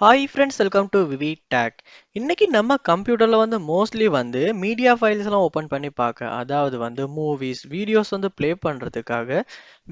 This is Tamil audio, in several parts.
Hi friends, welcome to VividTech. இன்னைக்கு நம்ம கம்ப்யூட்டர்ல மோஸ்ட்லி மீடியா ஃபைல்ஸ் எல்லாம் ஓபன் பண்ணி பார்க்க, அதாவது மூவிஸ் வீடியோஸ் ப்ளே பண்றதுக்காக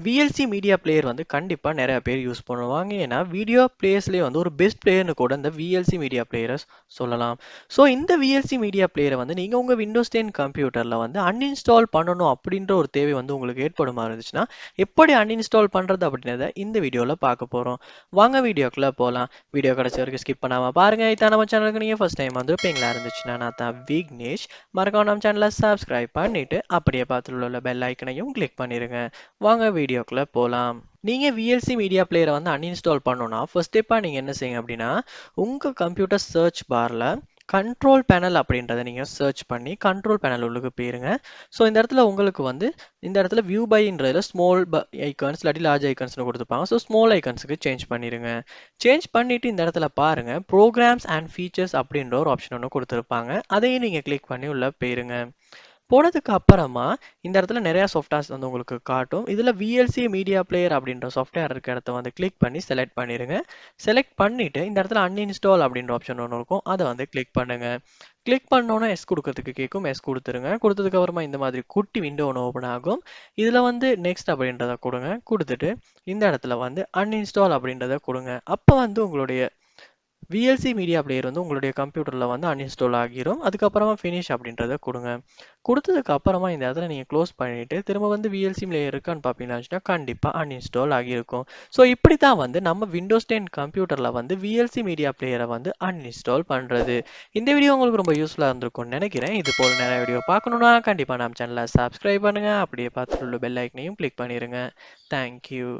VLC மீடியா பிளேயர் கண்டிப்பா நிறைய பேர் யூஸ் பண்ணுவாங்க. ஏன்னா வீடியோ பிளேயர்ஸ்லயே ஒரு பெஸ்ட் பிளேயர்னு கூட இந்த VLC மீடியா பிளேயரை சொல்லலாம். ஸோ இந்த VLC மீடியா பிளேயரை நீங்க உங்க விண்டோஸ் 10 கம்ப்யூட்டர்ல அன்இன்ஸ்டால் பண்ணணும் அப்படின்ற ஒரு தேவை உங்களுக்கு ஏற்படுமா இருந்துச்சுன்னா எப்படி அன்இன்ஸ்டால் பண்றது அப்படின்றத இந்த வீடியோல பார்க்க போறோம். வாங்க வீடியோக்குள்ள போலாம். வீடியோ கடைசி வரைக்கும் ஸ்கிப் பண்ணாம பாருங்க. இதான் நம்ம சேனலுக்கு நீங்க ஃபர்ஸ்ட் டைம் வந்திருப்பீங்களா இருந்துச்சுன்னா நான் தான் விக்னேஷ். மறக்காம நம்ம சேனலை சப்ஸ்கிரைப் பண்ணிட்டு அப்படியே பார்த்துள்ள உள்ள பெல் ஐக்கனையும் கிளிக் பண்ணிருங்க. வாங்க வீடியோக்குள்ள போலாம். நீங்க VLC மீடியா பிளேயரை அன்இன்ஸ்டால் பண்ணணும்னா ஃபர்ஸ்ட் ஸ்டெப்பா நீங்க என்ன செய்யுங்க அப்படின்னா, உங்க கம்ப்யூட்டர் சர்ச் பார்ல கண்ட்ரோல் பேனல் அப்படின்றத நீங்க சர்ச் பண்ணி கண்ட்ரோல் பேனல் உள்ளுக்கு போயிருங்க. ஸோ இந்த இடத்துல உங்களுக்கு இந்த இடத்துல வியூ பைன்றதுல ஸ்மால் ஐகான்ஸ் இல்லாட்டி லார்ஜ் ஐகான்ஸ்னு கொடுத்துருப்பாங்க. ஸோ ஸ்மால் ஐகான்ஸுக்கு சேஞ்ச் பண்ணிருங்க. சேஞ்ச் பண்ணிட்டு இந்த இடத்துல பாருங்க, ப்ரோக்ராம்ஸ் அண்ட் ஃபீச்சர்ஸ் அப்படின்ற ஒரு ஆப்ஷன் ஒன்று கொடுத்துருப்பாங்க. அதையும் நீங்க கிளிக் பண்ணி உள்ள போயிருங்க. போனதுக்கு அப்புறமா இந்த இடத்துல நிறைய சாஃப்ட்வேர்ஸ் உங்களுக்கு காட்டும். இதுல VLC மீடியா பிளேயர் அப்படின்ற சாஃப்ட்வேர் இருக்க இடத்த கிளிக் பண்ணி செலக்ட் பண்ணிருங்க. செலக்ட் பண்ணிட்டு இந்த இடத்துல அன்இன்ஸ்டால் அப்படின்ற ஆப்ஷன் ஒன்று இருக்கும், அதை கிளிக் பண்ணுங்க. கிளிக் பண்ணோன்னா எஸ் கொடுக்கறதுக்கு கேட்கும், எஸ் கொடுத்துருங்க. கொடுத்ததுக்கு அப்புறமா இந்த மாதிரி குட்டி விண்டோ ஒன்று ஓப்பன் ஆகும். இதுல நெக்ஸ்ட் அப்படின்றத கொடுங்க. கொடுத்துட்டு இந்த இடத்துல அன்இன்ஸ்டால் அப்படின்றத கொடுங்க. அப்போ உங்களுடைய VLC மீடியா பிளேயர் உங்களுடைய கம்ப்யூட்டர்ல அன்இன்ஸ்டால் ஆகிரும். அதுக்கப்புறமா ஃபினிஷ் அப்படின்றத கொடுங்க. கொடுத்ததுக்கு அப்புறமா இந்த இடத்துல நீங்க க்ளோஸ் பண்ணிட்டு திரும்ப VLC பிளேயர் இருக்கான்னு பார்த்தீங்கன்னா கண்டிப்பா அன்இன்ஸ்டால் ஆகியிருக்கும். ஸோ இப்படி தான் நம்ம விண்டோஸ் 10 கம்ப்யூட்டர்ல VLC மீடியா பிளேயரை அன்இன்ஸ்டால் பண்றது. இந்த வீடியோ உங்களுக்கு ரொம்ப யூஸ்ஃபுல்லா இருந்திருக்கும்னு நினைக்கிறேன். இது போல நிறைய வீடியோ பார்க்கணும்னா கண்டிப்பா நம்ம சேனலை சப்ஸ்கிரைப் பண்ணுங்க. அப்படியே பார்த்துட்டு பெல் ஐக்கனையும் கிளிக் பண்ணிருங்க. தேங்க்யூ.